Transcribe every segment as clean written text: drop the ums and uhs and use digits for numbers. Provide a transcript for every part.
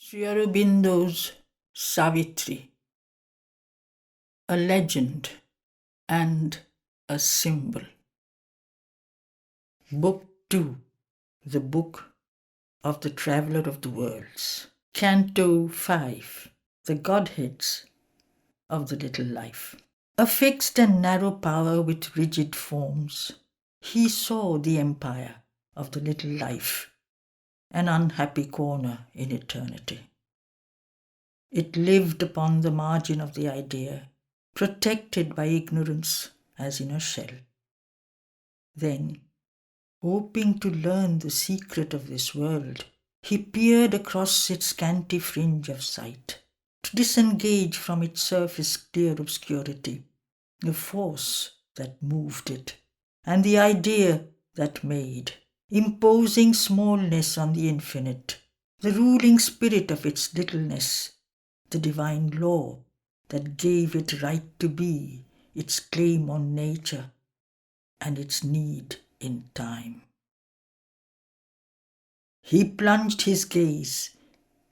Sri Aurobindo's Savitri, a legend and a symbol. Book 2, the Book of the Traveller of the Worlds. Canto 5, the Godheads of the Little Life. A fixed and narrow power with rigid forms, he saw the empire of the little life, an unhappy corner in eternity. It lived upon the margin of the idea, protected by ignorance as in a shell. Then, hoping to learn the secret of this world, he peered across its scanty fringe of sight, to disengage from its surface clear obscurity the force that moved it, and the idea that made, imposing smallness on the infinite, the ruling spirit of its littleness, the divine law that gave it right to be, its claim on nature, and its need in time. He plunged his gaze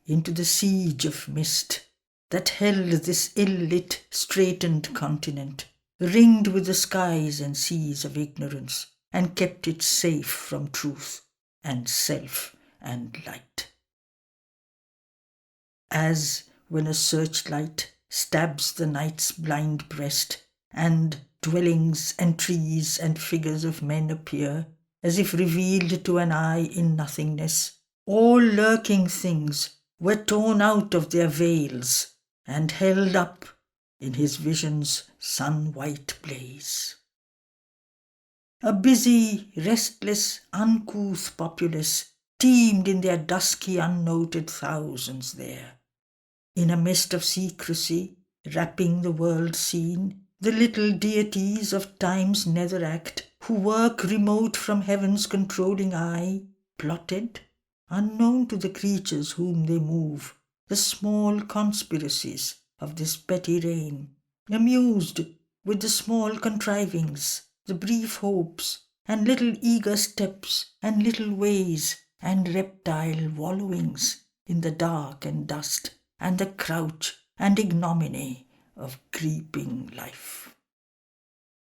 into the siege of mist that held this ill-lit, straitened continent, ringed with the skies and seas of ignorance, and kept it safe from truth and self and light. As when a searchlight stabs the night's blind breast, and dwellings and trees and figures of men appear, as if revealed to an eye in nothingness, all lurking things were torn out of their veils and held up in his vision's sun-white blaze. A busy, restless, uncouth populace teemed in their dusky, unnoted thousands there. In a mist of secrecy, wrapping the world scene, the little deities of time's nether-act, who work remote from heaven's controlling eye, plotted, unknown to the creatures whom they move, the small conspiracies of this petty reign, amused with the small contrivings, the brief hopes, and little eager steps, and little ways, and reptile wallowings in the dark and dust, and the crouch and ignominy of creeping life.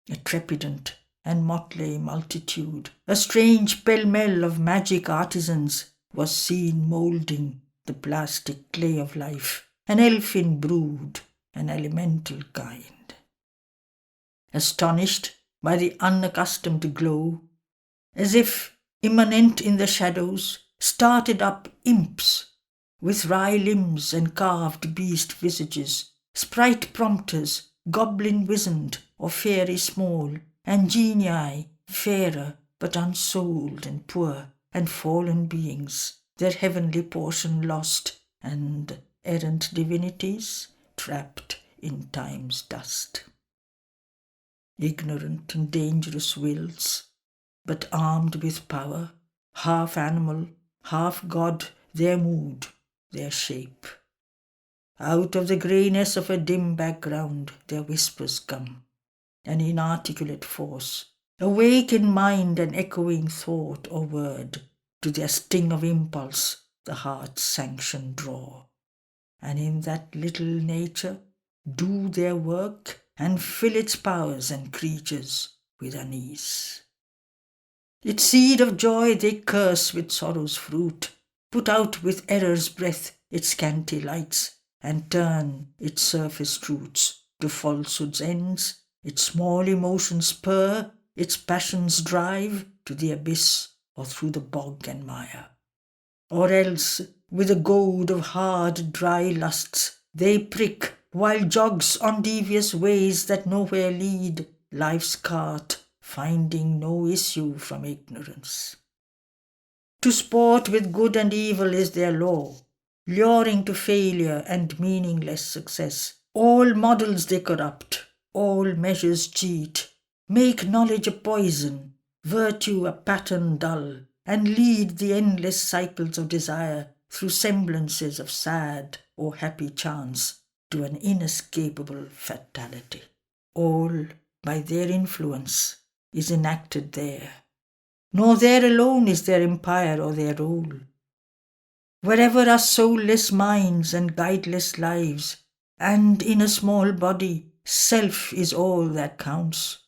A trepidant and motley multitude, a strange pell-mell of magic artisans, was seen moulding the plastic clay of life, an elfin brood, an elemental kind. Astonished by the unaccustomed glow, as if immanent in the shadows, started up imps with wry limbs and carved beast visages, sprite prompters, goblin wizened or fairy small, and genii fairer but unsouled and poor, and fallen beings, their heavenly portion lost, and errant divinities trapped in time's dust. Ignorant and dangerous wills, but armed with power, half animal, half god, their mood, their shape. Out of the greyness of a dim background their whispers come, an inarticulate force, awake in mind and echoing thought or word, to their sting of impulse the heart's sanction draw, and in that little nature do their work and fill its powers and creatures with unease. Its seed of joy they curse with sorrow's fruit, put out with error's breath its scanty lights, and turn its surface truths to falsehood's ends, its small emotions purr, its passions drive to the abyss or through the bog and mire. Or else, with a goad of hard, dry lusts, they prick, while jogs on devious ways that nowhere lead, life's cart, finding no issue from ignorance. To sport with good and evil is their law, luring to failure and meaningless success. All models they corrupt, all measures cheat, make knowledge a poison, virtue a pattern dull, and lead the endless cycles of desire through semblances of sad or happy chance to an inescapable fatality. All, by their influence, is enacted there. Nor there alone is their empire or their rule. Wherever are soulless minds and guideless lives, and in a small body, self is all that counts.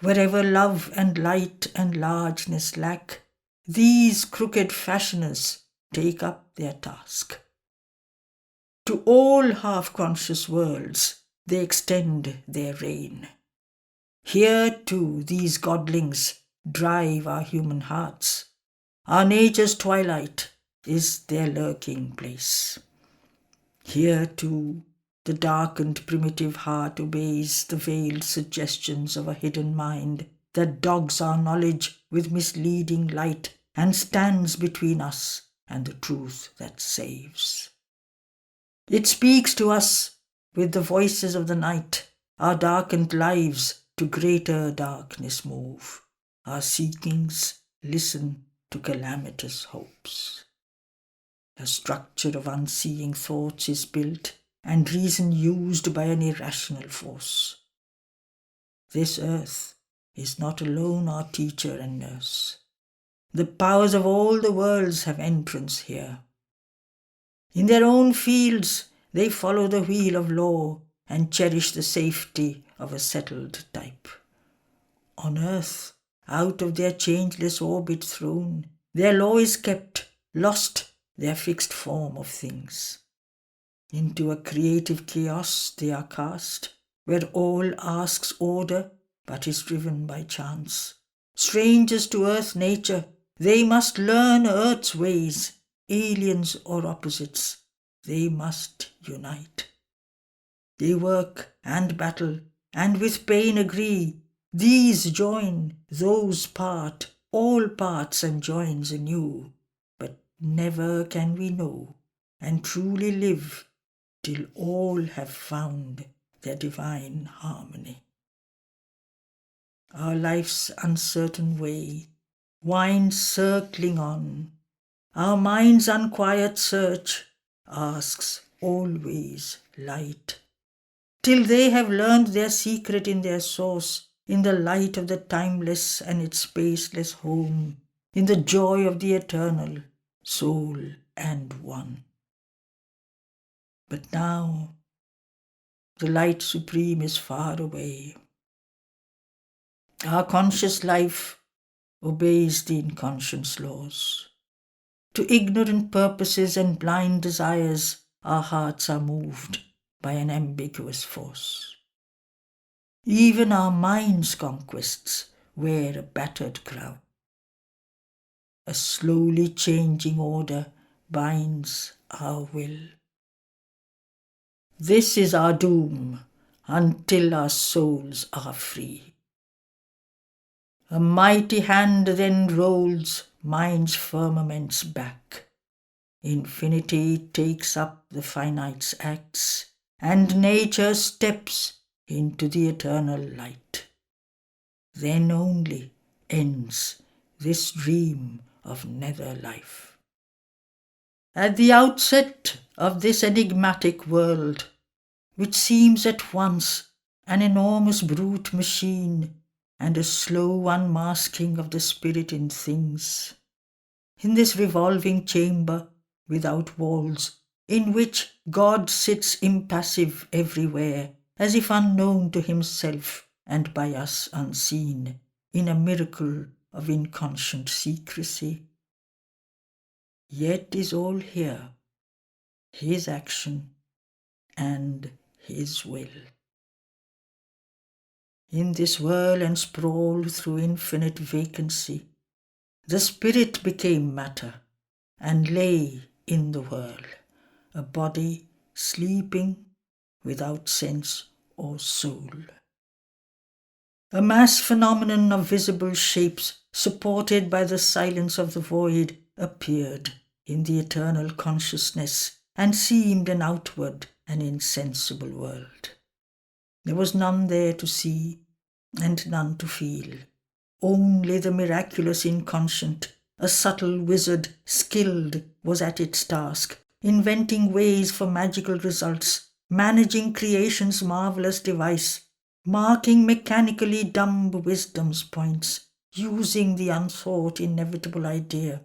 Wherever love and light and largeness lack, these crooked fashioners take up their task. To all half-conscious worlds they extend their reign. Here too these godlings drive our human hearts. Our nature's twilight is their lurking place. Here too the darkened primitive heart obeys the veiled suggestions of a hidden mind that dogs our knowledge with misleading light and stands between us and the truth that saves. It speaks to us with the voices of the night. Our darkened lives to greater darkness move. Our seekings listen to calamitous hopes. A structure of unseeing thoughts is built and reason used by an irrational force. This earth is not alone our teacher and nurse. The powers of all the worlds have entrance here. In their own fields they follow the wheel of law and cherish the safety of a settled type. On earth, out of their changeless orbit thrown, their law is kept, lost their fixed form of things. Into a creative chaos they are cast, where all asks order but is driven by chance. Strangers to earth nature, they must learn earth's ways. Aliens or opposites, they must unite. They work and battle, and with pain agree. These join, those part, all parts and joins anew. But never can we know and truly live till all have found their divine harmony. Our life's uncertain way winds circling on. Our mind's unquiet search asks always light, till they have learned their secret in their source, in the light of the timeless and its spaceless home, in the joy of the eternal, soul and one. But now the light supreme is far away. Our conscious life obeys the inconscious laws. To ignorant purposes and blind desires, our hearts are moved by an ambiguous force. Even our mind's conquests wear a battered crown. A slowly changing order binds our will. This is our doom until our souls are free. A mighty hand then rolls mind's firmaments back. Infinity takes up the finite's acts, and nature steps into the eternal light. Then only ends this dream of nether life. At the outset of this enigmatic world, which seems at once an enormous brute machine and a slow unmasking of the spirit in things, in this revolving chamber without walls, in which God sits impassive everywhere, as if unknown to himself and by us unseen, in a miracle of inconscient secrecy. Yet is all here, his action and his will. In this whirl and sprawl through infinite vacancy, the spirit became matter and lay in the whirl, a body sleeping without sense or soul. A mass phenomenon of visible shapes supported by the silence of the void appeared in the eternal consciousness and seemed an outward and insensible world. There was none there to see and none to feel, only the miraculous inconscient. A subtle wizard, skilled, was at its task, inventing ways for magical results, managing creation's marvelous device, marking mechanically dumb wisdom's points, using the unthought inevitable idea,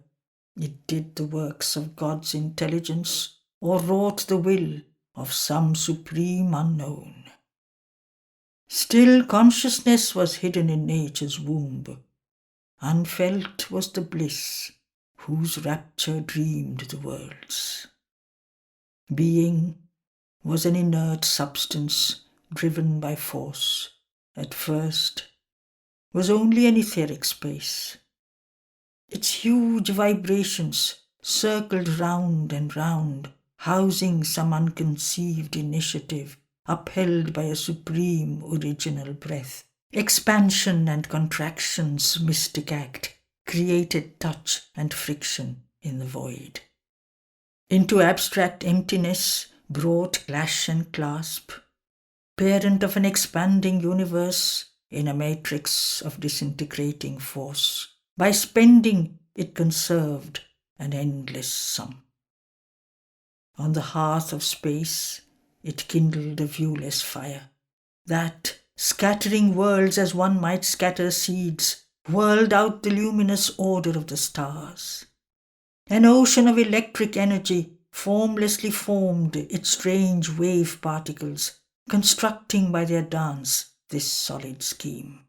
It did the works of God's intelligence, or wrought the will of some supreme unknown. Still consciousness was hidden in nature's womb. Unfelt was the bliss whose rapture dreamed the worlds. Being was an inert substance driven by force. At first was only an etheric space. Its huge vibrations circled round and round, housing some unconceived initiative upheld by a supreme original breath. Expansion and contraction's mystic act created touch and friction in the void. Into abstract emptiness brought clash and clasp, parent of an expanding universe in a matrix of disintegrating force. By spending, it conserved an endless sum. On the hearth of space, it kindled a viewless fire, that, scattering worlds as one might scatter seeds, whirled out the luminous order of the stars. An ocean of electric energy formlessly formed its strange wave particles, constructing by their dance this solid scheme.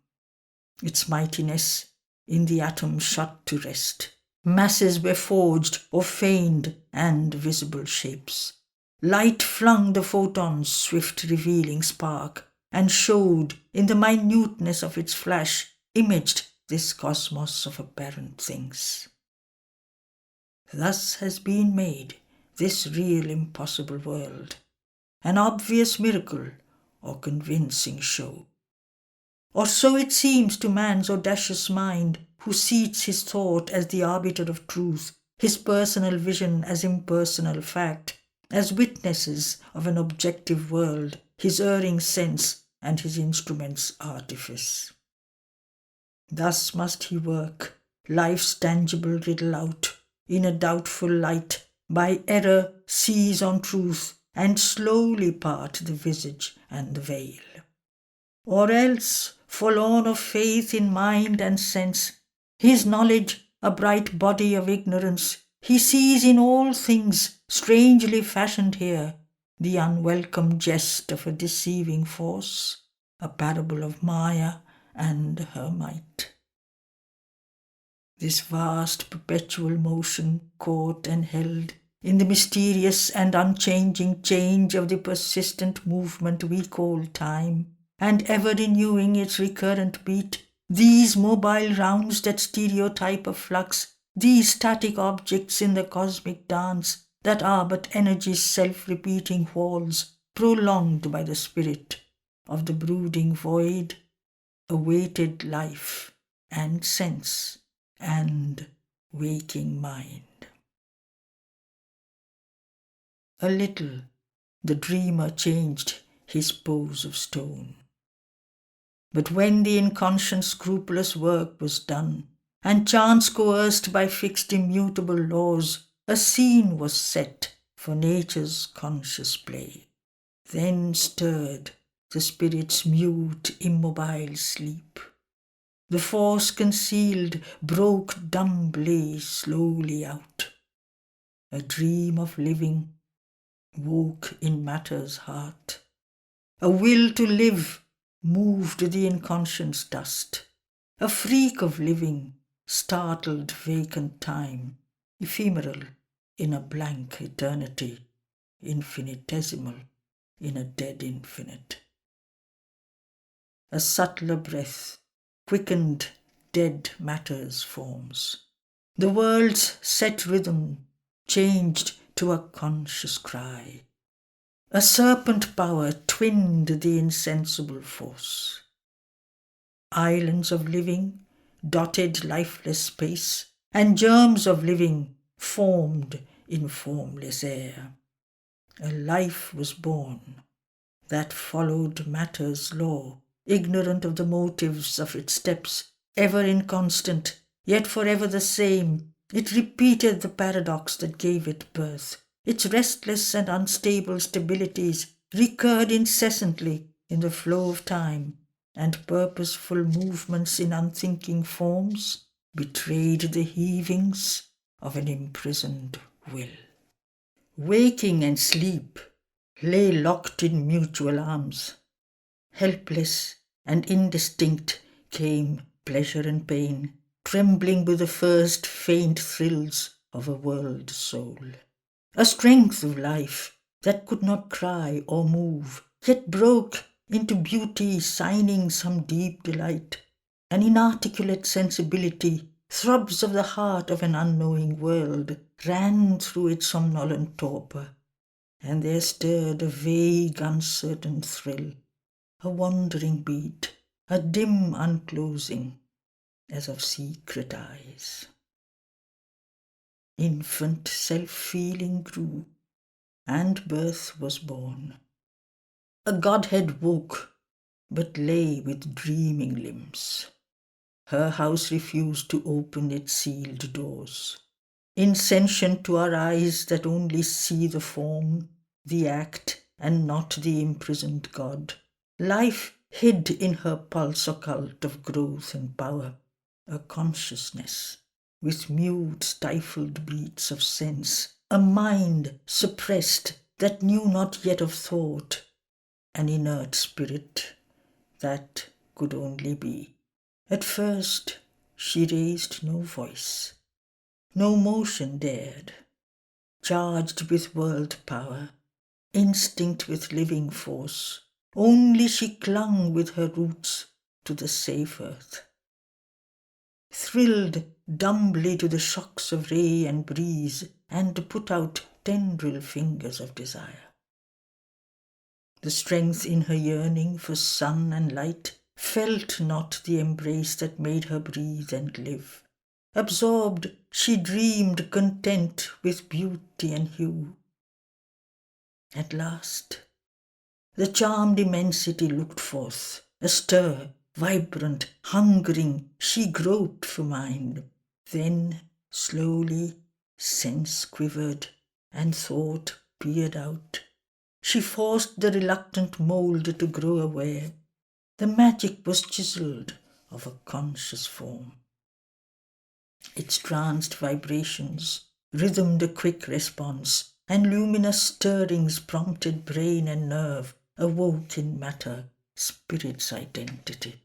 Its mightiness in the atom shot to rest. Masses were forged of feigned and visible shapes. Light flung the photon's swift revealing spark, and showed, in the minuteness of its flash, imaged this cosmos of apparent things. Thus has been made this real impossible world, an obvious miracle or convincing show. Or so it seems to man's audacious mind, who seats his thought as the arbiter of truth, his personal vision as impersonal fact, as witnesses of an objective world, his erring sense and his instrument's artifice. Thus must he work life's tangible riddle out, in a doubtful light, by error seize on truth, and slowly part the visage and the veil. Or else, forlorn of faith in mind and sense, his knowledge a bright body of ignorance, he sees in all things strangely fashioned here the unwelcome jest of a deceiving force, a parable of Maya and her might. This vast perpetual motion caught and held in the mysterious and unchanging change of the persistent movement we call time, and ever renewing its recurrent beat, these mobile rounds that stereotype a flux, these static objects in the cosmic dance that are but energy's self-repeating whorls, prolonged by the spirit of the brooding void, awaited life and sense and waking mind. A little the dreamer changed his pose of stone. But when the inconscient scrupulous work was done, and chance coerced by fixed immutable laws, a scene was set for nature's conscious play. Then stirred the spirit's mute, immobile sleep. The force concealed broke dumbly slowly out. A dream of living woke in matter's heart. A will to live moved the inconscious dust. A freak of living startled vacant time, ephemeral in a blank eternity, infinitesimal in a dead infinite. A subtler breath quickened dead matter's forms. The world's set rhythm changed to a conscious cry. A serpent power twinned the insensible force. Islands of living dotted lifeless space, and germs of living formed in formless air. A life was born that followed matter's law, ignorant of the motives of its steps, ever inconstant, yet forever the same. It repeated the paradox that gave it birth. Its restless and unstable stabilities recurred incessantly in the flow of time, and purposeful movements in unthinking forms betrayed the heavings of an imprisoned will. Waking and sleep lay locked in mutual arms. Helpless and indistinct came pleasure and pain, trembling with the first faint thrills of a world soul. A strength of life that could not cry or move, yet broke into beauty, signing some deep delight. An inarticulate sensibility, throbs of the heart of an unknowing world, ran through its somnolent torpor, and there stirred a vague, uncertain thrill, a wandering beat, a dim unclosing, as of secret eyes. Infant self-feeling grew, and birth was born. A godhead woke, but lay with dreaming limbs. Her house refused to open its sealed doors. Insentient to our eyes that only see the form, the act, and not the imprisoned God, life hid in her pulse occult of growth and power, a consciousness with mute stifled beats of sense, a mind suppressed that knew not yet of thought, an inert spirit that could only be. At first she raised no voice, no motion dared, charged with world power, instinct with living force, only she clung with her roots to the safe earth. Thrilled dumbly to the shocks of ray and breeze, and put out tendril fingers of desire. The strength in her yearning for sun and light felt not the embrace that made her breathe and live. Absorbed, she dreamed content with beauty and hue. At last, the charmed immensity looked forth, astir, vibrant, hungering, she groped for mind. Then, slowly, sense quivered, and thought peered out. She forced the reluctant mould to grow aware. The magic was chiselled of a conscious form. Its tranced vibrations rhythmed a quick response, and luminous stirrings prompted brain and nerve, awoke in matter spirit's identity,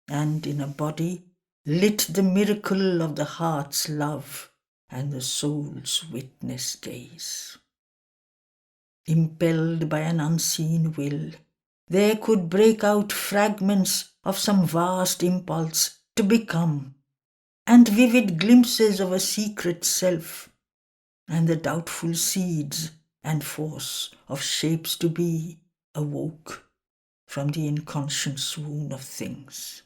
and in a body lit the miracle of the heart's love and the soul's witness gaze. Impelled by an unseen will, there could break out fragments of some vast impulse to become, and vivid glimpses of a secret self, and the doubtful seeds and force of shapes to be awoke from the inconscient swoon of things.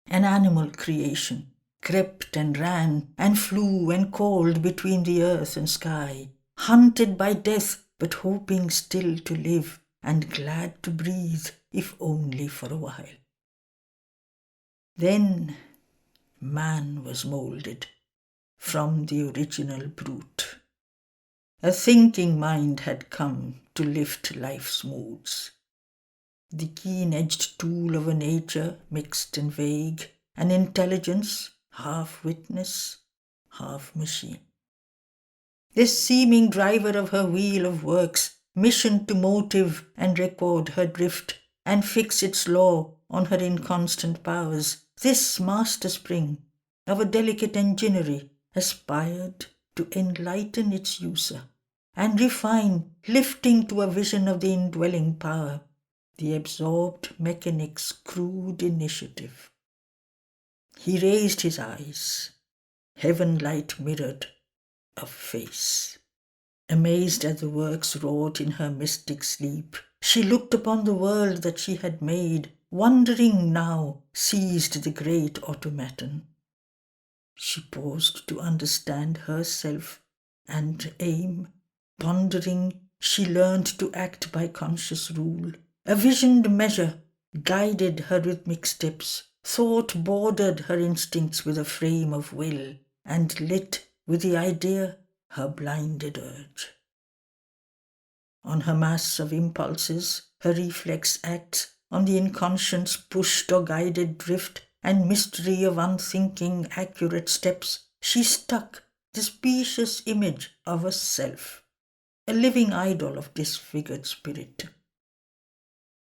An animal creation crept and ran and flew and called between the earth and sky, hunted by death but hoping still to live and glad to breathe if only for a while. Then man was moulded from the original brute. A thinking mind had come to lift life's moods. The keen-edged tool of a nature mixed and vague, an intelligence half witness, half machine. This seeming driver of her wheel of works, mission to motive and record her drift, and fix its law on her inconstant powers, this master spring of a delicate enginery aspired to enlighten its user, and refine, lifting to a vision of the indwelling power, the absorbed mechanic's crude initiative. He raised his eyes, heaven light mirrored of face. Amazed at the works wrought in her mystic sleep, she looked upon the world that she had made, wondering now seized the great automaton. She paused to understand herself and aim. Pondering, she learned to act by conscious rule. A visioned measure guided her rhythmic steps. Thought bordered her instincts with a frame of will, and lit with the idea her blinded urge. On her mass of impulses, her reflex acts, on the inconscience pushed or guided drift, and mystery of unthinking, accurate steps, she stuck the specious image of a self, a living idol of disfigured spirit.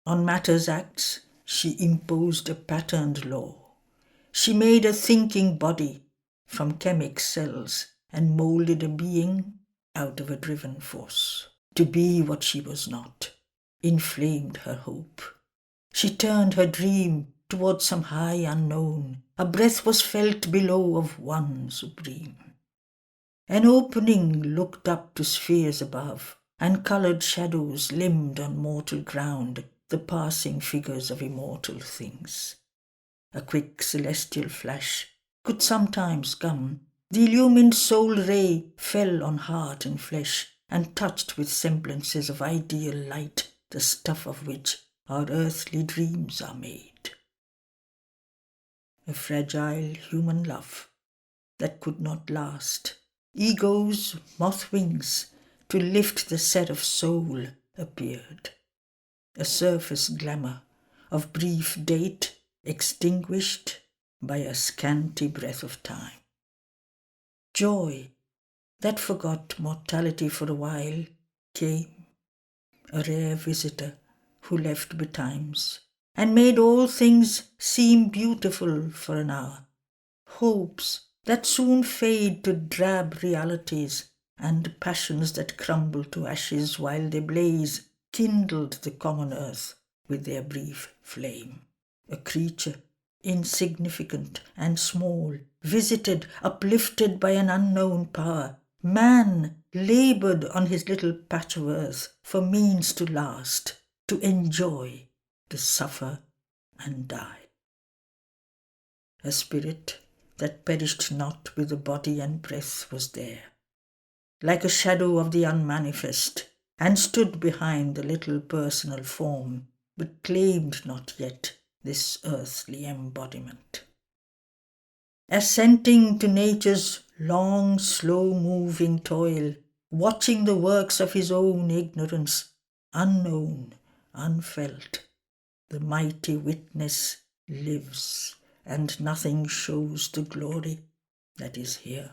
On matter's acts, she imposed a patterned law. She made a thinking body from chemic cells and moulded a being out of a driven force. To be what she was not inflamed her hope. She turned her dream towards some high unknown. A breath was felt below of one supreme. An opening looked up to spheres above, and coloured shadows limned on mortal ground the passing figures of immortal things. A quick celestial flash could sometimes come. The illumined soul ray fell on heart and flesh, and touched with semblances of ideal light the stuff of which our earthly dreams are made. A fragile human love that could not last, ego's moth wings to lift the seraph soul appeared. A surface glamour of brief date extinguished by a scanty breath of time. Joy that forgot mortality for a while came, a rare visitor who left betimes and made all things seem beautiful for an hour. Hopes that soon fade to drab realities, and passions that crumble to ashes while they blaze, kindled the common earth with their brief flame. A creature, insignificant and small, visited, uplifted by an unknown power, man laboured on his little patch of earth for means to last, to enjoy, to suffer and die. A spirit that perished not with the body and breath was there, like a shadow of the unmanifest, and stood behind the little personal form, but claimed not yet this earthly embodiment. Assenting to nature's long, slow-moving toil, watching the works of his own ignorance, unknown, unfelt, the mighty witness lives, and nothing shows the glory that is here.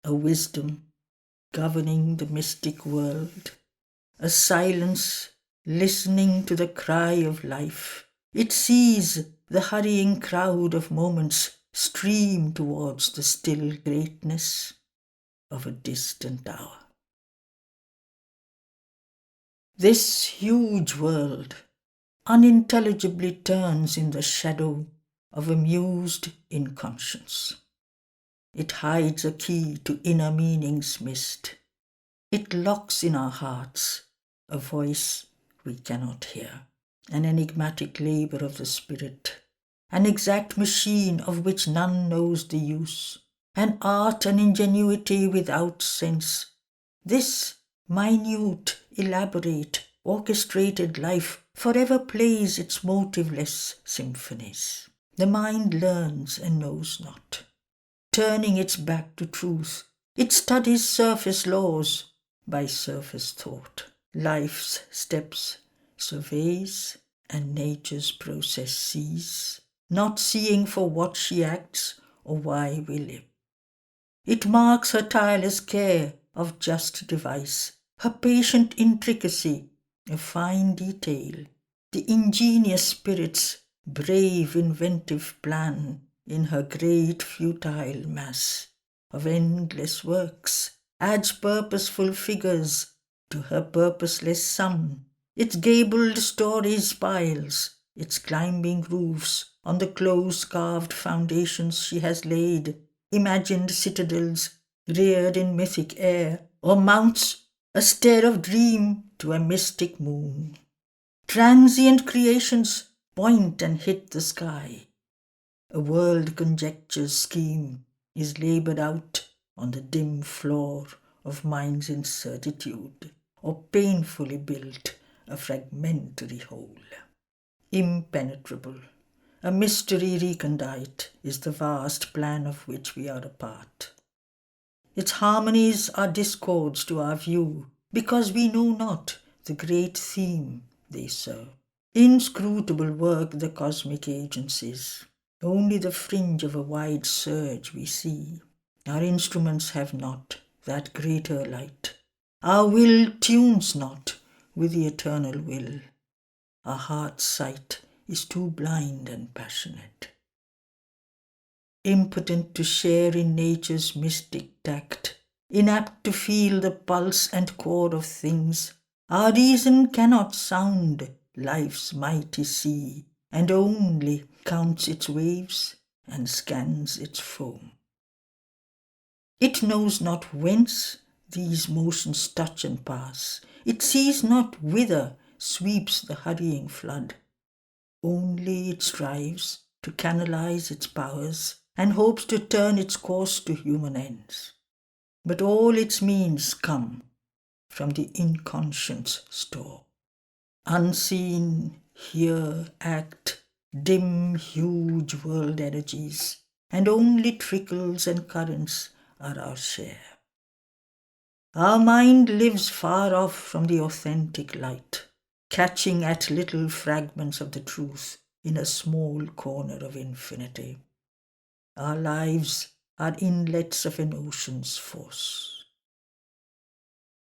A wisdom governing the mystic world, a silence listening to the cry of life. It sees the hurrying crowd of moments stream towards the still greatness of a distant hour. This huge world unintelligibly turns in the shadow of amused inconscience. It hides a key to inner meanings missed. It locks in our hearts a voice we cannot hear, an enigmatic labour of the spirit, an exact machine of which none knows the use, an art and ingenuity without sense. This minute, elaborate, orchestrated life forever plays its motiveless symphonies. The mind learns and knows not. Turning its back to truth, it studies surface laws by surface thought. Life's steps surveys and nature's process sees, not seeing for what she acts or why we live. It marks her tireless care of just device, her patient intricacy of fine detail, the ingenious spirit's brave inventive plan in her great futile mass of endless works, adds purposeful figures to her purposeless sum. Its gabled story spires, its climbing roofs on the close-carved foundations she has laid, imagined citadels reared in mythic air, or mounts a stair of dream to a mystic moon. Transient creations point and hit the sky. A world conjecture's scheme is laboured out on the dim floor of mind's incertitude, or painfully built a fragmentary whole. Impenetrable, a mystery recondite, is the vast plan of which we are a part. Its harmonies are discords to our view, because we know not the great theme they serve. Inscrutable work the cosmic agencies. Only the fringe of a wide surge we see. Our instruments have not that greater light. Our will tunes not with the eternal will. Our heart's sight is too blind and passionate. Impotent to share in nature's mystic tact, inapt to feel the pulse and core of things, our reason cannot sound life's mighty sea, and only counts its waves and scans its foam. It knows not whence these motions touch and pass. It sees not whither sweeps the hurrying flood. Only it strives to canalize its powers and hopes to turn its course to human ends. But all its means come from the inconscient's store. Unseen, here act dim, huge world energies, and only trickles and currents are our share. Our mind lives far off from the authentic light, catching at little fragments of the truth in a small corner of infinity. Our lives are inlets of an ocean's force.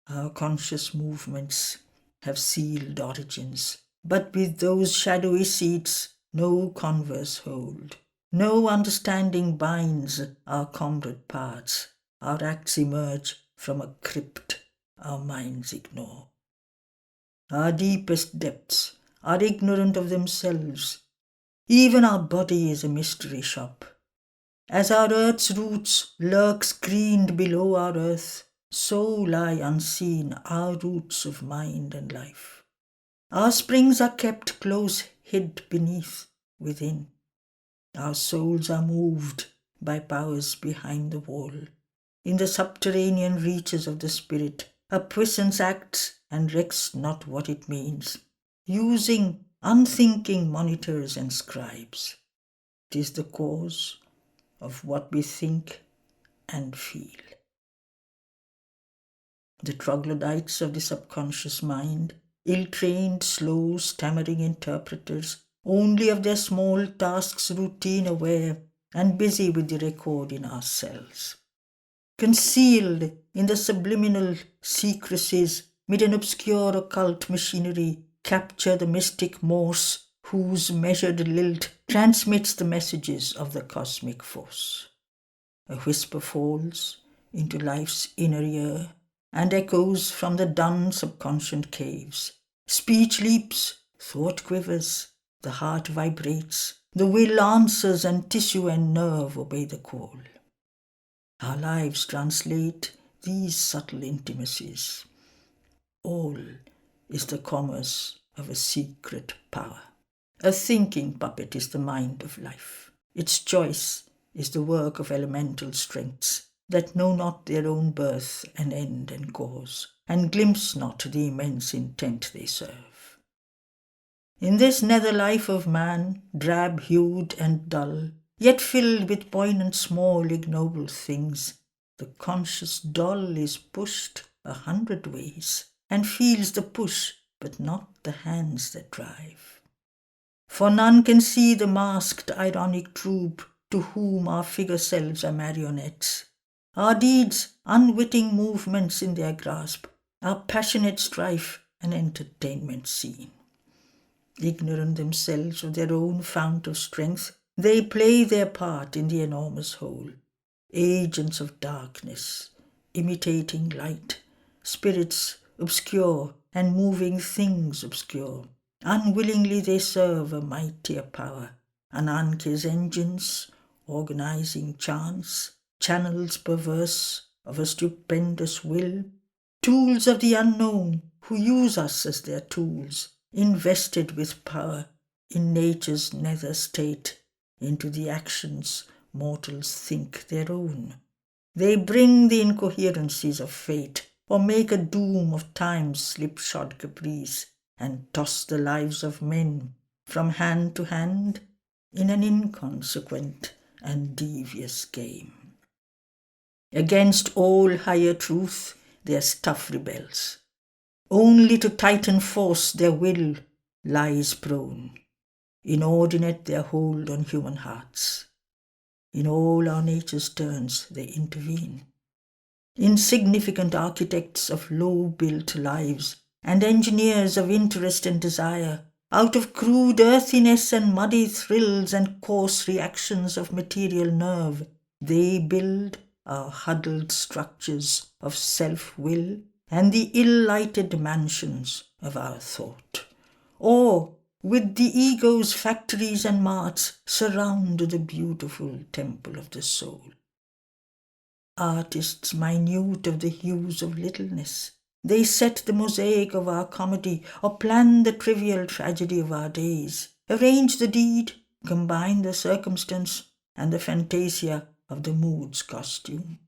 Our conscious movements have sealed origins, but with those shadowy seats no converse hold. No understanding binds our comrade paths. Our acts emerge from a crypt our minds ignore. Our deepest depths are ignorant of themselves. Even our body is a mystery shop. As our earth's roots lurk screened below our earth, so lie unseen our roots of mind and life. Our springs are kept close hid beneath, within. Our souls are moved by powers behind the wall. In the subterranean reaches of the spirit, a puissance acts and recks not what it means, using unthinking monitors and scribes. 'Tis the cause of what we think and feel. The troglodytes of the subconscious mind, ill-trained, slow, stammering interpreters, only of their small tasks routine aware and busy with the record in our cells. Concealed in the subliminal secrecies mid an obscure occult machinery, capture the mystic Morse whose measured lilt transmits the messages of the cosmic force. A whisper falls into life's inner ear and echoes from the dun subconscious caves. Speech leaps, thought quivers, the heart vibrates, the will answers, and tissue and nerve obey the call. Our lives translate these subtle intimacies. All is the commerce of a secret power. A thinking puppet is the mind of life. Its choice is the work of elemental strengths that know not their own birth and end and cause, and glimpse not the immense intent they serve. In this nether life of man, drab-hued and dull, yet filled with poignant small ignoble things, the conscious doll is pushed 100 ways, and feels the push, but not the hands that drive. For none can see the masked ironic troupe to whom our figure selves are marionettes, our deeds unwitting movements in their grasp, our passionate strife an entertainment scene. Ignorant themselves of their own fount of strength, they play their part in the enormous whole. Agents of darkness, imitating light, spirits obscure and moving things obscure. Unwillingly they serve a mightier power, Ananke's engines, organizing chance, channels perverse of a stupendous will, tools of the unknown who use us as their tools, invested with power in nature's nether state, into the actions mortals think their own. They bring the incoherencies of fate, or make a doom of time's slipshod caprice, and toss the lives of men from hand to hand in an inconsequent and devious game. Against all higher truth their stuff rebels. Only to tighten force their will lies prone. Inordinate their hold on human hearts. In all our nature's turns they intervene. Insignificant architects of low-built lives and engineers of interest and desire, out of crude earthiness and muddy thrills and coarse reactions of material nerve, they build our huddled structures of self-will and the ill-lighted mansions of our thought. Or, with the ego's factories and marts, surround the beautiful temple of the soul. Artists minute of the hues of littleness, they set the mosaic of our comedy or plan the trivial tragedy of our days, arrange the deed, combine the circumstance and the fantasia of the mood's costume.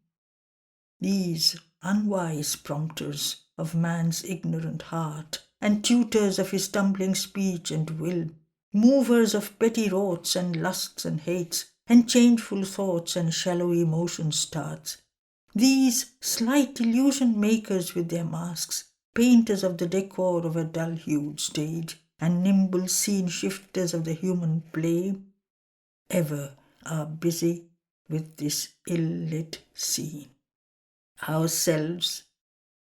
These unwise prompters of man's ignorant heart and tutors of his stumbling speech and will, movers of petty wroughts and lusts and hates, and changeful thoughts and shallow emotion starts, these slight illusion makers with their masks, painters of the decor of a dull-hued stage, and nimble scene shifters of the human play, ever are busy with this ill-lit scene. Ourselves,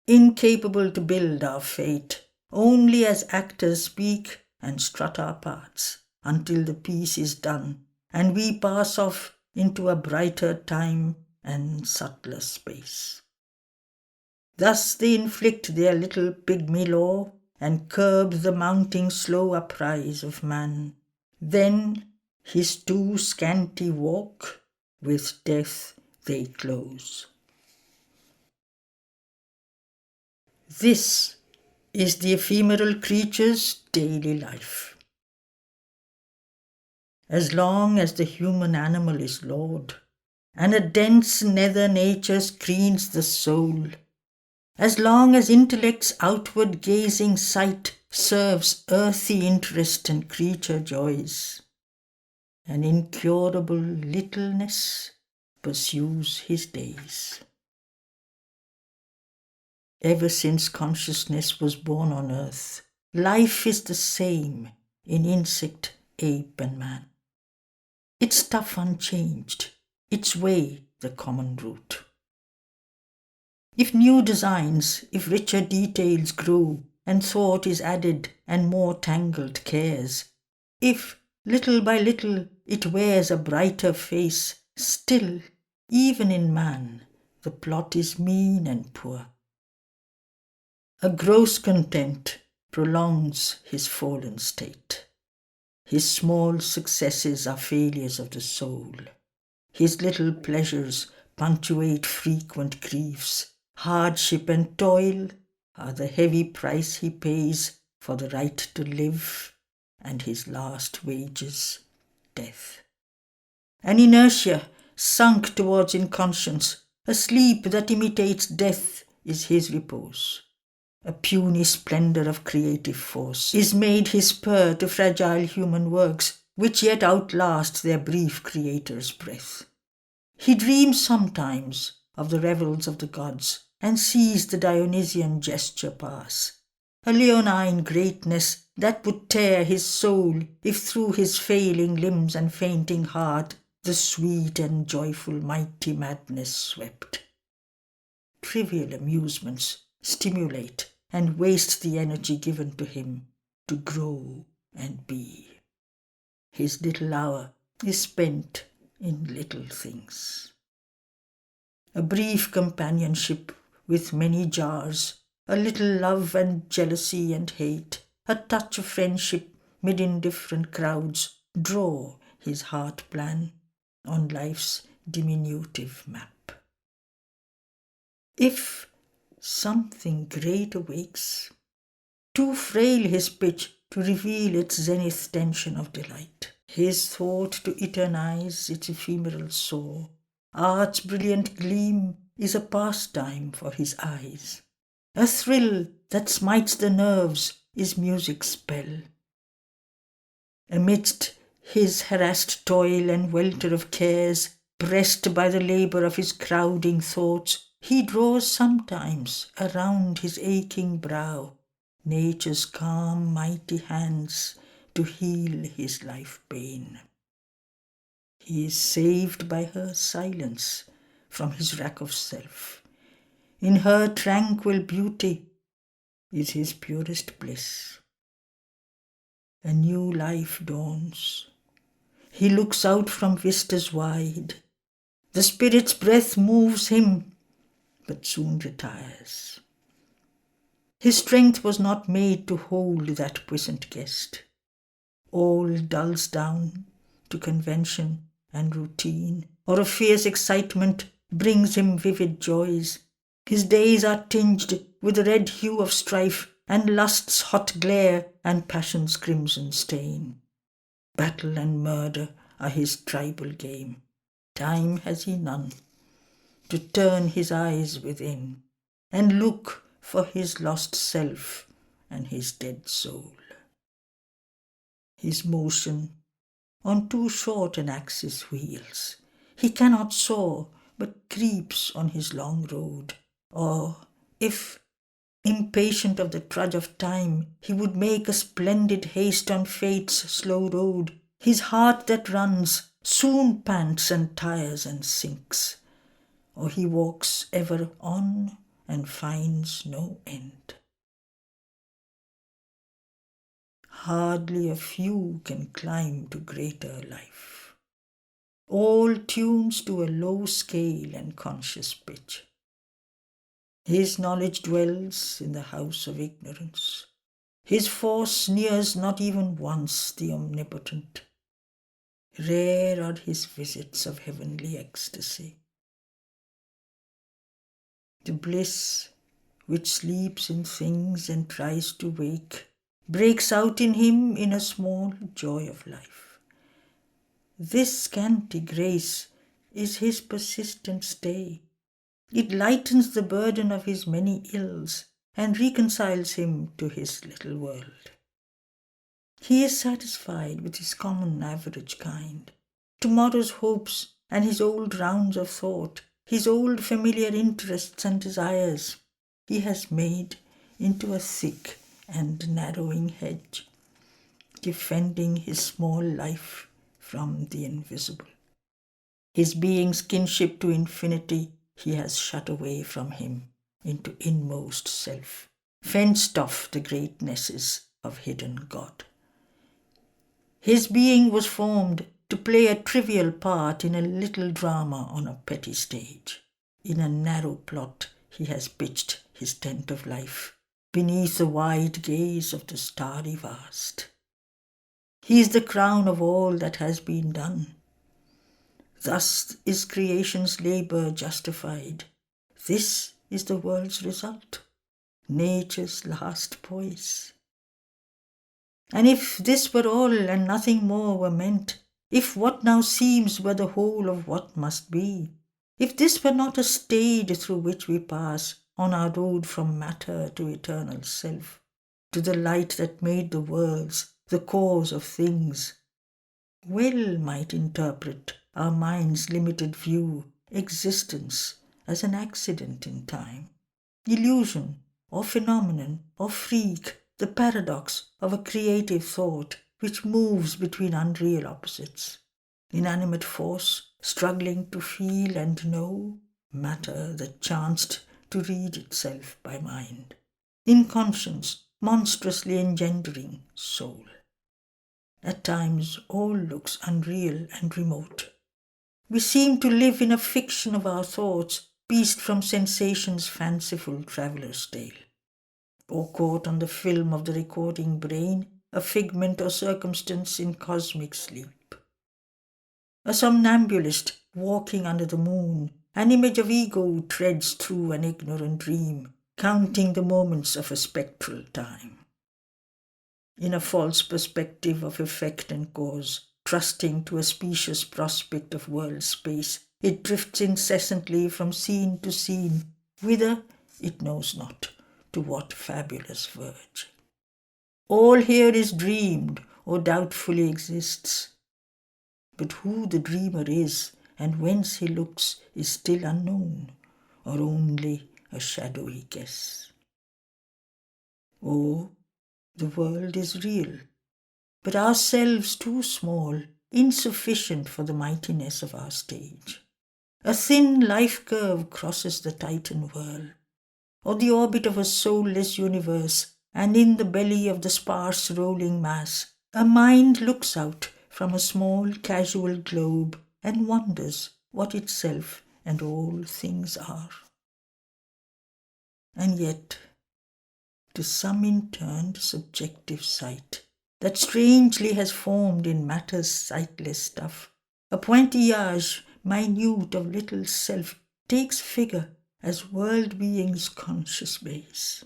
incapable to build our fate, only as actors speak and strut our parts, until the piece is done, and we pass off into a brighter time and subtler space. Thus they inflict their little pygmy law, and curb the mounting slow uprise of man. Then his too scanty walk with death they close. This is the ephemeral creature's daily life. As long as the human animal is lord, and a dense nether nature screens the soul, as long as intellect's outward gazing sight serves earthy interest and creature joys, an incurable littleness pursues his days. Ever since consciousness was born on earth, life is the same in insect, ape and man. Its stuff unchanged, its way the common root. If new designs, if richer details grow, and thought is added and more tangled cares, if little by little it wears a brighter face, still, even in man, the plot is mean and poor. A gross content prolongs his fallen state. His small successes are failures of the soul. His little pleasures punctuate frequent griefs. Hardship and toil are the heavy price he pays for the right to live, and his last wages, death. An inertia sunk towards inconscience, a sleep that imitates death is his repose. A puny splendour of creative force is made his spur to fragile human works, which yet outlast their brief creator's breath. He dreams sometimes of the revels of the gods, and sees the Dionysian gesture pass, a leonine greatness that would tear his soul if through his failing limbs and fainting heart the sweet and joyful mighty madness swept. Trivial amusements stimulate and waste the energy given to him to grow and be. His little hour is spent in little things. A brief companionship with many jars, a little love and jealousy and hate, a touch of friendship mid indifferent crowds draw his heart plan on life's diminutive map. If something great awakes, too frail his pitch to reveal its zenith tension of delight, his thought to eternize its ephemeral soar, art's brilliant gleam is a pastime for his eyes. A thrill that smites the nerves is music's spell. Amidst his harassed toil and welter of cares, pressed by the labour of his crowding thoughts, he draws sometimes around his aching brow nature's calm, mighty hands to heal his life pain. He is saved by her silence from his rack of self. In her tranquil beauty is his purest bliss. A new life dawns. He looks out from vistas wide. The Spirit's breath moves him, but soon retires. His strength was not made to hold that puissant guest. All dulls down to convention and routine, or a fierce excitement brings him vivid joys. His days are tinged with the red hue of strife, and lust's hot glare and passion's crimson stain. Battle and murder are his tribal game. Time has he none to turn his eyes within and look for his lost self and his dead soul. His motion on too short an axis wheels. He cannot soar, but creeps on his long road. Or, if, impatient of the trudge of time, he would make a splendid haste on fate's slow road, his heart that runs soon pants and tires and sinks. Or he walks ever on and finds no end. Hardly a few can climb to greater life. All tunes to a low scale and conscious pitch. His knowledge dwells in the house of ignorance. His force nears not even once the omnipotent. Rare are his visits of heavenly ecstasy. The bliss which sleeps in things and tries to wake breaks out in him in a small joy of life. This scanty grace is his persistent stay. It lightens the burden of his many ills and reconciles him to his little world. He is satisfied with his common average kind. Tomorrow's hopes and his old rounds of thought, his old familiar interests and desires, he has made into a thick and narrowing hedge, defending his small life from the invisible. His being's kinship to infinity he has shut away from him into inmost self, fenced off the greatnesses of hidden God. His being was formed to play a trivial part in a little drama on a petty stage. In a narrow plot he has pitched his tent of life, beneath the wide gaze of the starry vast. He is the crown of all that has been done. Thus is creation's labour justified. This is the world's result, nature's last poise. And if this were all and nothing more were meant, if what now seems were the whole of what must be, if this were not a stage through which we pass on our road from matter to eternal self, to the light that made the worlds, the cause of things, well might interpret our mind's limited view existence as an accident in time, illusion or phenomenon or freak, the paradox of a creative thought which moves between unreal opposites. Inanimate force struggling to feel and know, matter that chanced to read itself by mind. Inconscience monstrously engendering soul. At times all looks unreal and remote. We seem to live in a fiction of our thoughts, pieced from sensation's fanciful traveller's tale, or caught on the film of the recording brain, a figment or circumstance in cosmic sleep. A somnambulist walking under the moon, an image of ego treads through an ignorant dream, counting the moments of a spectral time. In a false perspective of effect and cause, trusting to a specious prospect of world space, it drifts incessantly from scene to scene, whither it knows not, to what fabulous verge. All here is dreamed or doubtfully exists, but who the dreamer is and whence he looks is still unknown, or only a shadowy guess. Oh, The world is real, but ourselves too small, insufficient for the mightiness of our stage. A thin life curve crosses the Titan whirl, or the orbit of a soulless universe, and in the belly of the sparse rolling mass, a mind looks out from a small casual globe and wonders what itself and all things are. And yet, to some interned subjective sight that strangely has formed in matter's sightless stuff, a pointillage minute of little self takes figure as world being's conscious base.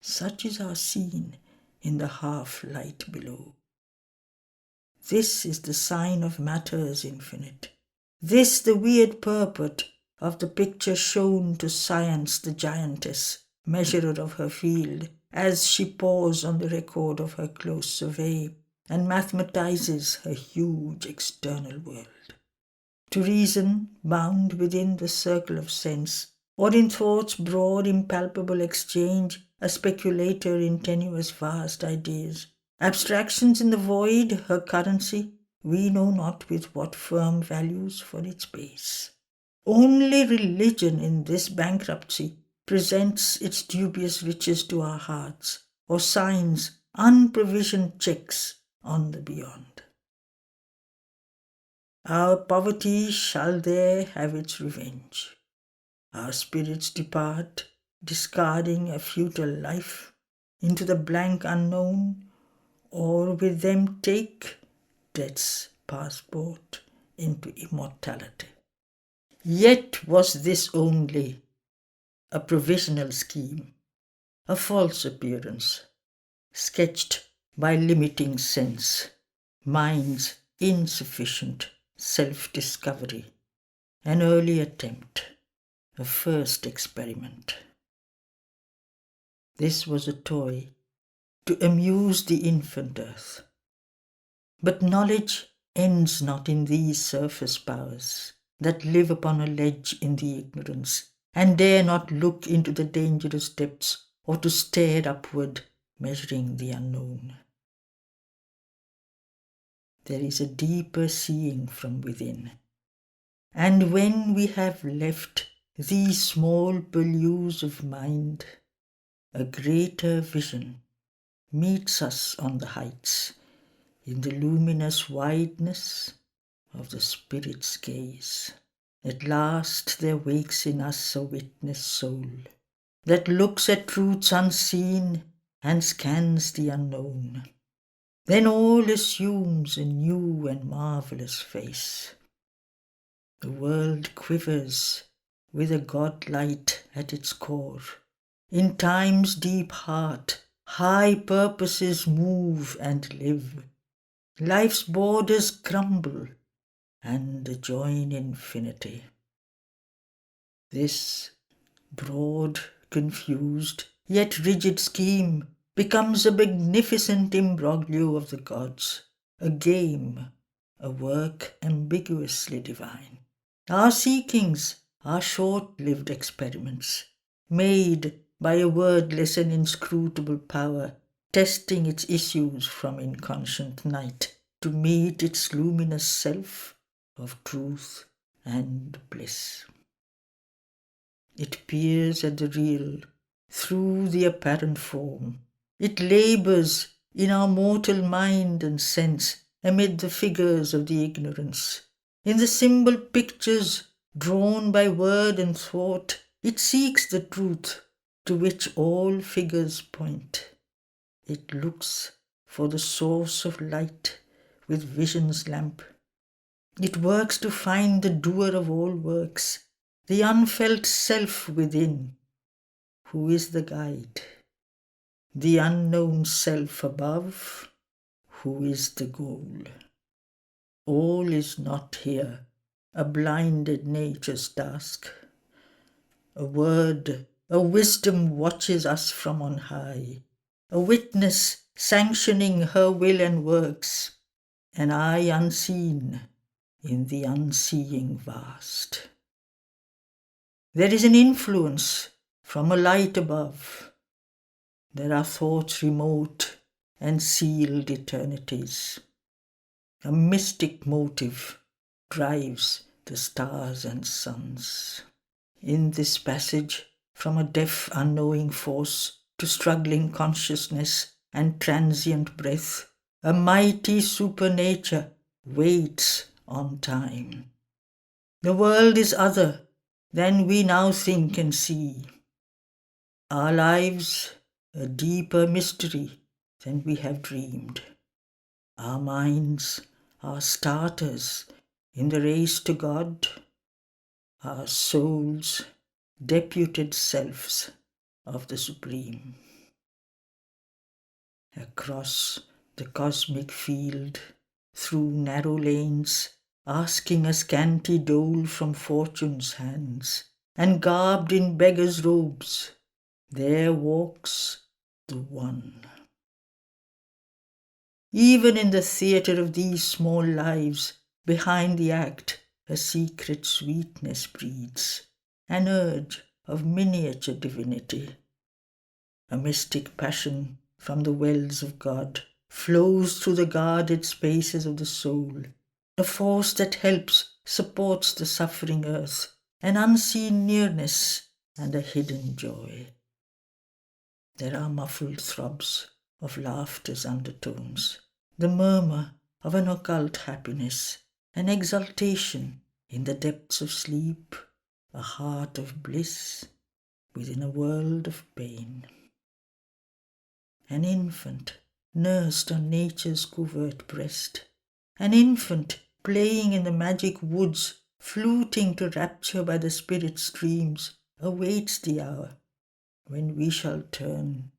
Such is our scene in the half-light below. This is the sign of matter's infinite. This the weird purport of the picture shown to science the giantess, measurer of her field, as she paws on the record of her close survey and mathematizes her huge external world. To reason, bound within the circle of sense, or in thought's broad impalpable exchange, a speculator in tenuous vast ideas, abstractions in the void, her currency, we know not with what firm values for its base. Only religion in this bankruptcy presents its dubious riches to our hearts, or signs unprovisioned checks on the beyond. Our poverty shall there have its revenge. Our spirits depart, discarding a futile life, into the blank unknown, or with them take death's passport into immortality. Yet was this only a provisional scheme, a false appearance, sketched by limiting sense, mind's insufficient self-discovery, an early attempt, a first experiment. This was a toy to amuse the infant earth. But knowledge ends not in these surface powers that live upon a ledge in the ignorance and dare not look into the dangerous depths or to stare upward, measuring the unknown. There is a deeper seeing from within, and when we have left these small purlieus of mind, a greater vision meets us on the heights in the luminous wideness of the Spirit's gaze. At last there wakes in us a witness soul that looks at truths unseen and scans the unknown. Then all assumes a new and marvelous face. The world quivers with a God-light at its core. In time's deep heart, high purposes move and live. Life's borders crumble and join infinity. This broad, confused, yet rigid scheme becomes a magnificent imbroglio of the gods, a game, a work ambiguously divine. Our seekings are short-lived experiments, made by a wordless and inscrutable power, testing its issues from inconscient night to meet its luminous self of truth and bliss. It peers at the real through the apparent form. It labours in our mortal mind and sense amid the figures of the ignorance. In the symbol pictures drawn by word and thought, it seeks the truth to which all figures point. It looks for the source of light with vision's lamp. It works to find the doer of all works, the unfelt self within, who is the guide, the unknown self above, who is the goal. All is not here a blinded nature's task. A word, a wisdom watches us from on high, a witness sanctioning her will and works, an eye unseen in the unseeing vast. There is an influence from a light above. There are thoughts remote and sealed eternities. A mystic motive drives the stars and suns. In this passage, from a deaf, unknowing force to struggling consciousness and transient breath, a mighty supernature waits on time. The world is other than we now think and see. Our lives a deeper mystery than we have dreamed. Our minds are starters in the race to God, our souls deputed selves of the Supreme. Across the cosmic field, through narrow lanes, asking a scanty dole from fortune's hands, and garbed in beggar's robes, there walks the One. Even in the theatre of these small lives, behind the act, a secret sweetness breeds, an urge of miniature divinity. A mystic passion from the wells of God flows through the guarded spaces of the soul, a force that helps, supports the suffering earth, an unseen nearness and a hidden joy. There are muffled throbs of laughter's undertones, the murmur of an occult happiness, an exultation in the depths of sleep, a heart of bliss within a world of pain. An infant nursed on nature's covert breast, an infant playing in the magic woods, fluting to rapture by the spirit streams, awaits the hour when we shall turn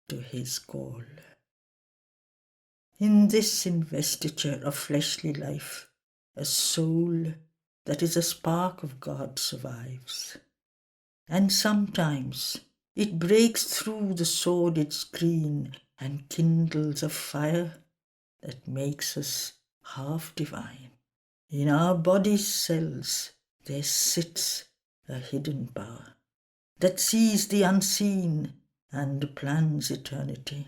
to his call. In this investiture of fleshly life, a soul that is a spark of God survives. And sometimes it breaks through the sordid screen and kindles a fire that makes us half divine. In our body's cells there sits a hidden power that sees the unseen and plans eternity.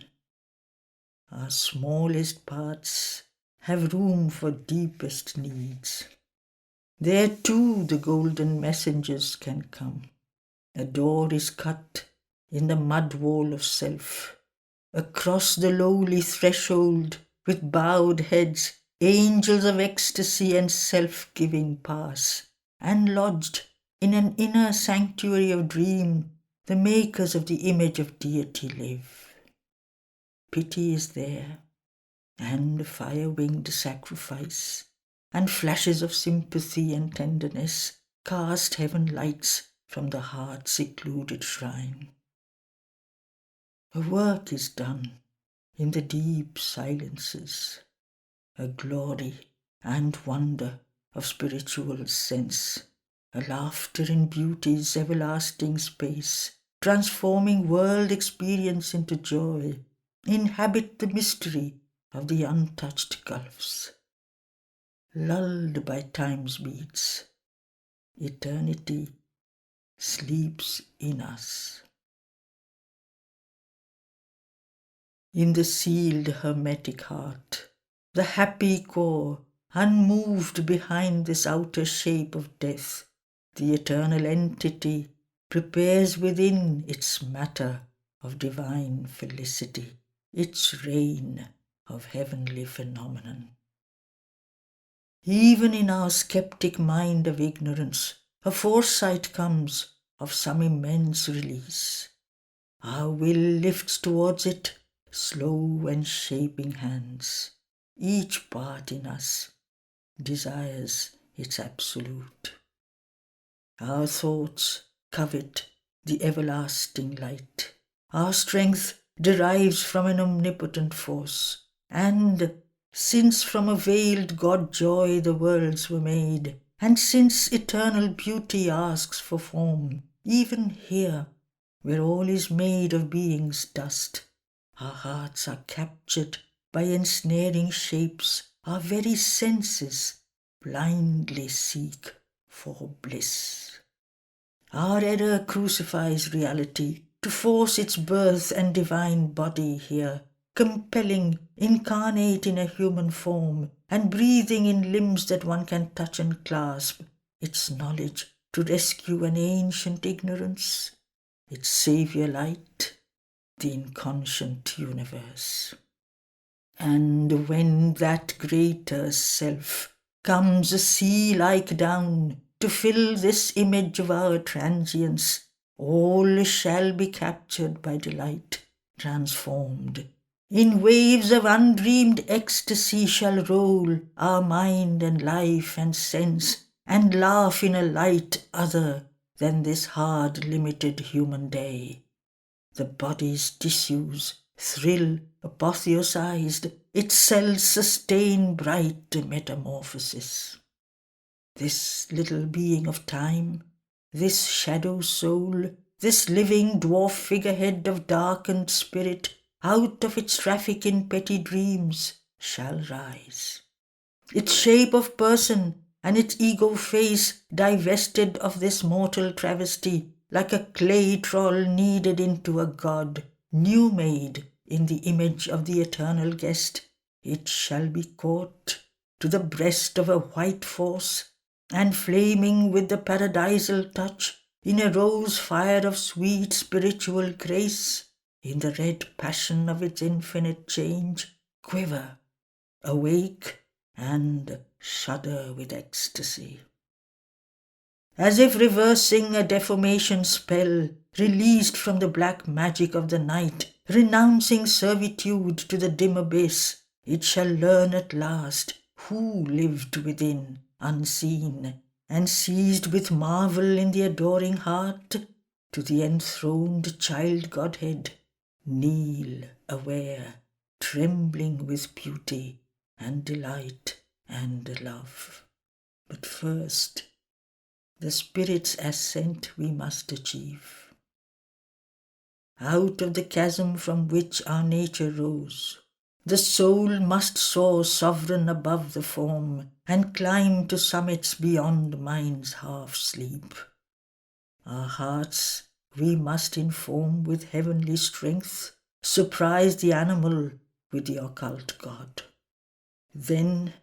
Our smallest parts have room for deepest needs. There too the golden messengers can come. A door is cut in the mud wall of self. Across the lowly threshold, with bowed heads, angels of ecstasy and self-giving pass, and lodged in an inner sanctuary of dream, the makers of the image of deity live. Pity is there, and fire-winged sacrifice, and flashes of sympathy and tenderness cast heaven lights from the heart's secluded shrine. A work is done in the deep silences, a glory and wonder of spiritual sense, a laughter in beauty's everlasting space, transforming world experience into joy, inhabit the mystery of the untouched gulfs. Lulled by time's beats, eternity sleeps in us. In the sealed hermetic heart, the happy core, unmoved behind this outer shape of death, the eternal entity prepares within its matter of divine felicity, its reign of heavenly phenomenon. Even in our skeptic mind of ignorance, a foresight comes of some immense release. Our will lifts towards it slow and shaping hands. Each part in us desires its absolute. Our thoughts covet the everlasting light. Our strength derives from an omnipotent force. And since from a veiled God-joy the worlds were made, and since eternal beauty asks for form, even here, where all is made of being's dust, our hearts are captured by ensnaring shapes, our very senses blindly seek for bliss. Our error crucifies reality, to force its birth and divine body here, compelling, incarnate in a human form, and breathing in limbs that one can touch and clasp, its knowledge to rescue an ancient ignorance, its saviour light, the inconscient universe. And when that greater self comes a sea-like down to fill this image of our transience, all shall be captured by delight, transformed. In waves of undreamed ecstasy shall roll our mind and life and sense, and laugh in a light other than this hard limited human day. The body's tissues thrill apotheosized, its cells sustain bright metamorphosis. This little being of time, this shadow soul, this living dwarf figurehead of darkened spirit, out of its traffic in petty dreams, shall rise. Its shape of person and its ego face divested of this mortal travesty, like a clay troll kneaded into a god, new made in the image of the eternal guest, it shall be caught to the breast of a white force, and flaming with the paradisal touch, in a rose fire of sweet spiritual grace, in the red passion of its infinite change, quiver, awake, and shudder with ecstasy. As if reversing a deformation spell, released from the black magic of the night, renouncing servitude to the dim abyss, it shall learn at last who lived within, unseen, and seized with marvel in the adoring heart, to the enthroned child Godhead, kneel aware, trembling with beauty and delight and love. But first, the Spirit's ascent we must achieve. Out of the chasm from which our nature rose, the soul must soar sovereign above the form, and climb to summits beyond mind's half-sleep. Our hearts we must inform with heavenly strength, surprise the animal with the occult God. Then,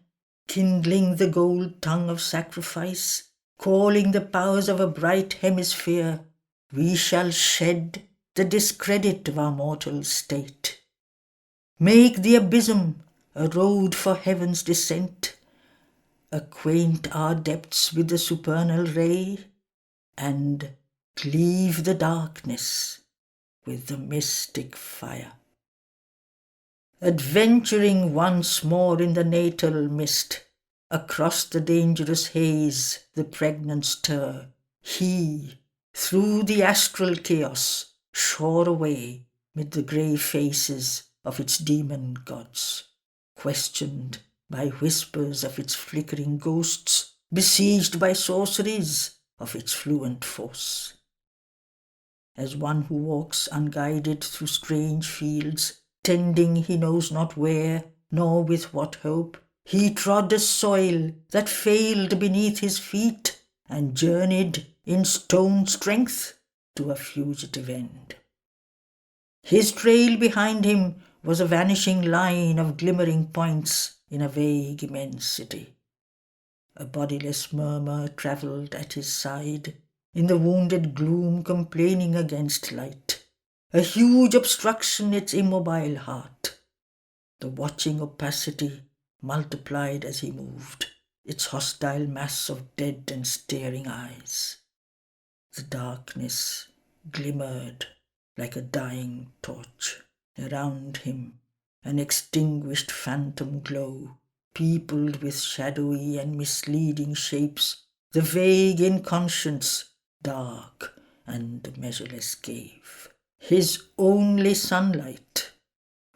kindling the gold tongue of sacrifice, calling the powers of a bright hemisphere, we shall shed the discredit of our mortal state. Make the abysm a road for heaven's descent, acquaint our depths with the supernal ray, and cleave the darkness with the mystic fire. Adventuring once more in the natal mist, across the dangerous haze, the pregnant stir, he, through the astral chaos, shore away mid the grey faces of its demon gods, questioned by whispers of its flickering ghosts, besieged by sorceries of its fluent force. As one who walks unguided through strange fields, tending he knows not where, nor with what hope, he trod a soil that failed beneath his feet, and journeyed in stone strength to a fugitive end. His trail behind him was a vanishing line of glimmering points in a vague immensity. A bodiless murmur travelled at his side, in the wounded gloom complaining against light, a huge obstruction its immobile heart. The watching opacity multiplied as he moved, its hostile mass of dead and staring eyes. The darkness glimmered like a dying torch. Around him, an extinguished phantom glow, peopled with shadowy and misleading shapes, the vague inconscience, dark and measureless, gave. His only sunlight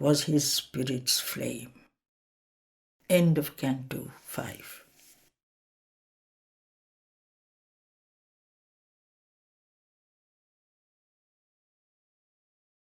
was his spirit's flame. End of Canto 5.